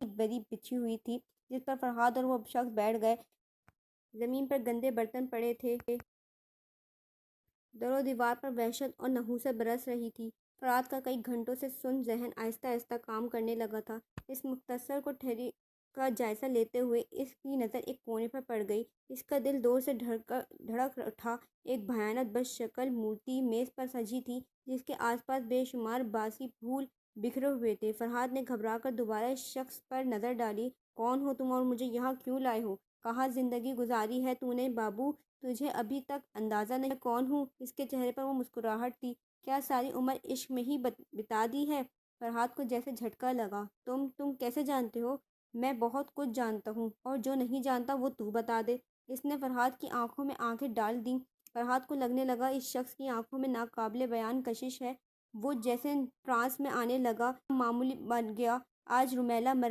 بری بچھی ہوئی تھی جس پر فرحاد اور وہ شخص بیٹھ گئے۔ زمین پر گندے برتن پڑے تھے، در و دیوار پر وحشت اور نحوست برس رہی تھی۔ فرحاد کا کئی گھنٹوں سے سن ذہن آہستہ آہستہ کام کرنے لگا تھا۔ اس مختصر کوٹھری کا جائزہ لیتے ہوئے اس کی نظر ایک کونے پر پڑ گئی۔ اس کا دل زور سے دھڑک اٹھا۔ ایک بھیانک بد شکل مورتی میز پر سجی تھی جس کے آس پاس بے شمار باسی پھول بکھرے ہوئے تھے۔ فرحاد نے گھبرا کر دوبارہ اس شخص پر نظر ڈالی۔ کون ہو تم اور مجھے یہاں کیوں لائے ہو؟ کہاں زندگی گزاری ہے تو نے بابو؟ تجھے ابھی تک اندازہ نہیں کون ہوں؟ اس کے چہرے پر وہ مسکراہٹ تھی۔ کیا ساری عمر عشق میں ہی بتا دی ہے؟ فرحاد کو جیسے جھٹکا لگا۔ تم کیسے جانتے ہو؟ میں بہت کچھ جانتا ہوں، اور جو نہیں جانتا وہ تو بتا دے۔ اس نے فرحاد کی آنکھوں میں آنکھیں ڈال دیں۔ فرحاد کو لگنے لگا اس شخص کی آنکھوں میں ناقابل بیان کشش ہے۔ وہ جیسے ٹرانس میں آنے لگا۔ معمولی بن گیا۔ آج رومیلا مر